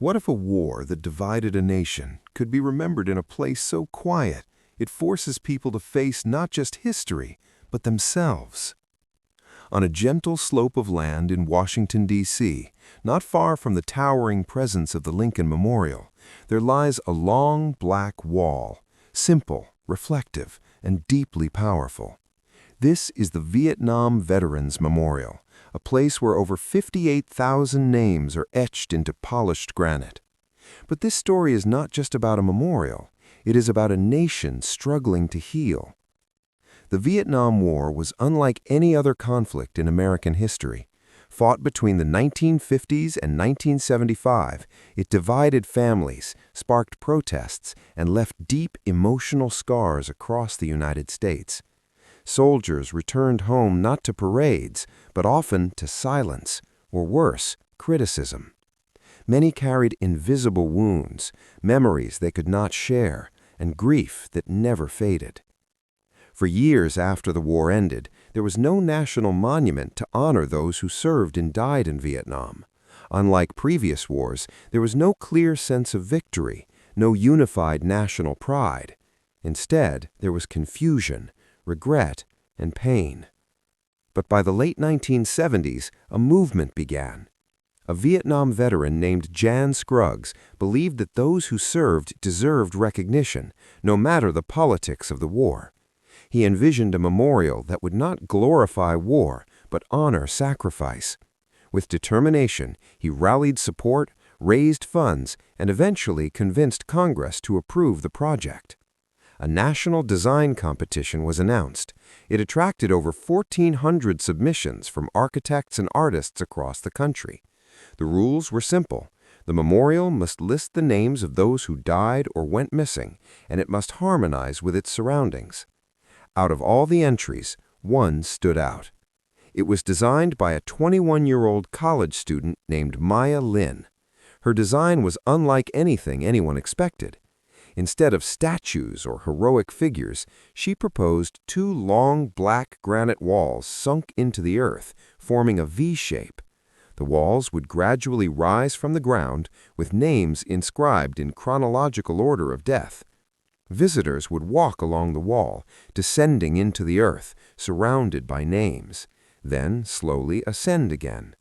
What if a war that divided a nation could be remembered in a place so quiet it forces people to face not just history, but themselves? On a gentle slope of land in Washington, D.C., not far from the towering presence of the Lincoln Memorial, there lies a long black wall, simple, reflective, and deeply powerful. This is the Vietnam Veterans Memorial, a place where over 58,000 names are etched into polished granite. But this story is not just about a memorial. It is about a nation struggling to heal. The Vietnam War was unlike any other conflict in American history. Fought between the 1950s and 1975, it divided families, sparked protests, and left deep emotional scars across the United States. Soldiers returned home not to parades, but often to silence, or worse, criticism. Many carried invisible wounds, memories they could not share, and grief that never faded. For years after the war ended, there was no national monument to honor those who served and died in Vietnam. Unlike previous wars, there was no clear sense of victory, no unified national pride. Instead, there was confusion, regret, and pain. But by the late 1970s, a movement began. A Vietnam veteran named Jan Scruggs believed that those who served deserved recognition, no matter the politics of the war. He envisioned a memorial that would not glorify war, but honor sacrifice. With determination, he rallied support, raised funds, and eventually convinced Congress to approve the project. A national design competition was announced. It attracted over 1,400 submissions from architects and artists across the country. The rules were simple. The memorial must list the names of those who died or went missing, and it must harmonize with its surroundings. Out of all the entries, one stood out. It was designed by a 21-year-old college student named Maya Lin. Her design was unlike anything anyone expected. Instead of statues or heroic figures, she proposed two long black granite walls sunk into the earth, forming a V shape. The walls would gradually rise from the ground, with names inscribed in chronological order of death. Visitors would walk along the wall, descending into the earth, surrounded by names, then slowly ascend again.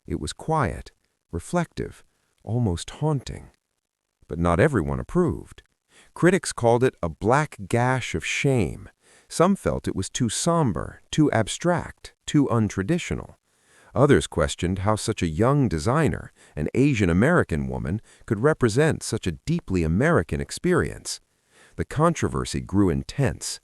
It was quiet, reflective, almost haunting. But not everyone approved. Critics called it a black gash of shame. Some felt it was too somber, too abstract, too untraditional. Others questioned how such a young designer, an Asian American woman, could represent such a deeply American experience. The controversy grew intense.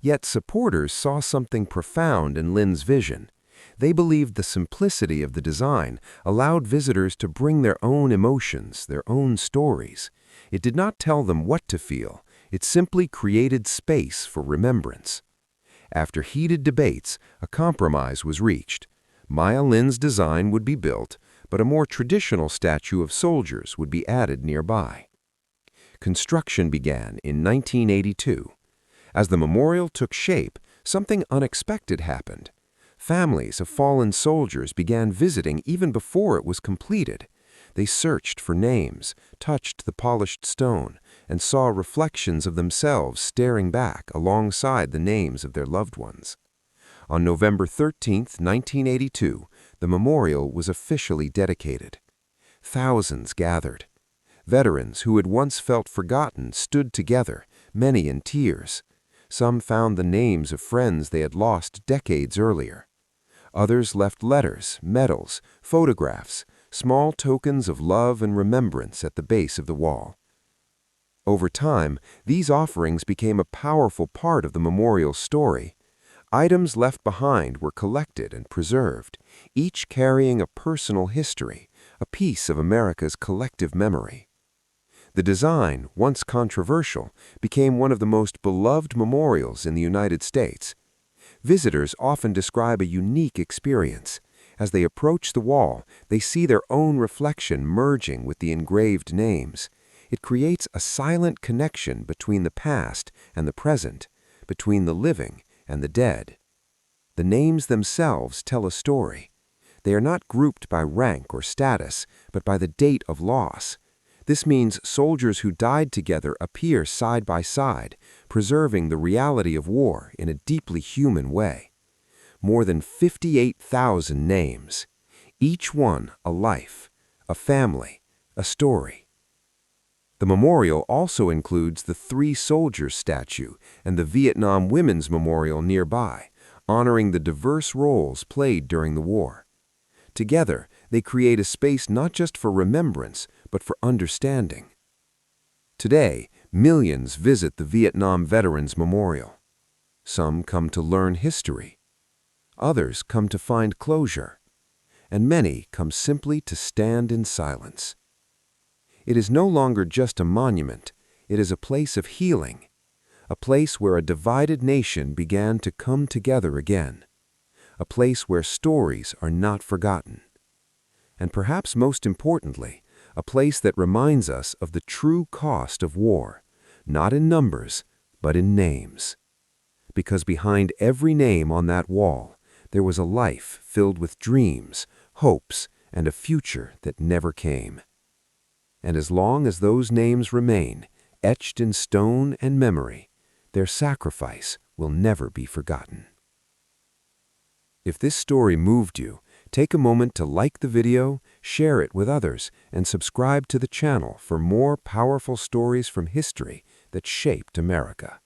Yet supporters saw something profound in Lin's vision. They believed the simplicity of the design allowed visitors to bring their own emotions, their own stories. It did not tell them what to feel. It simply created space for remembrance. After heated debates, a compromise was reached. Maya Lin's design would be built, but a more traditional statue of soldiers would be added nearby. Construction began in 1982. As the memorial took shape, something unexpected happened. Families of fallen soldiers began visiting even before it was completed. They searched for names, touched the polished stone, and saw reflections of themselves staring back alongside the names of their loved ones. On November 13, 1982, the memorial was officially dedicated. Thousands gathered. Veterans who had once felt forgotten stood together, many in tears. Some found the names of friends they had lost decades earlier. Others left letters, medals, photographs, small tokens of love and remembrance at the base of the wall. Over time, these offerings became a powerful part of the memorial's story. Items left behind were collected and preserved, each carrying a personal history, a piece of America's collective memory. The design, once controversial, became one of the most beloved memorials in the United States. Visitors often describe a unique experience. As they approach the wall, they see their own reflection merging with the engraved names. It creates a silent connection between the past and the present, between the living and the dead. The names themselves tell a story. They are not grouped by rank or status, but by the date of loss. This means soldiers who died together appear side by side, preserving the reality of war in a deeply human way. More than 58,000 names, each one a life, a family, a story. The memorial also includes the Three Soldiers statue and the Vietnam Women's Memorial nearby, honoring the diverse roles played during the war. Together, they create a space not just for remembrance, but for understanding. Today, millions visit the Vietnam Veterans Memorial. Some come to learn history. Others come to find closure. And many come simply to stand in silence. It is no longer just a monument. It is a place of healing, a place where a divided nation began to come together again, a place where stories are not forgotten. And perhaps most importantly, a place that reminds us of the true cost of war, not in numbers, but in names. Because behind every name on that wall, there was a life filled with dreams, hopes, and a future that never came. And as long as those names remain, etched in stone and memory, their sacrifice will never be forgotten. If this story moved you, take a moment to like the video, share it with others, and subscribe to the channel for more powerful stories from history that shaped America.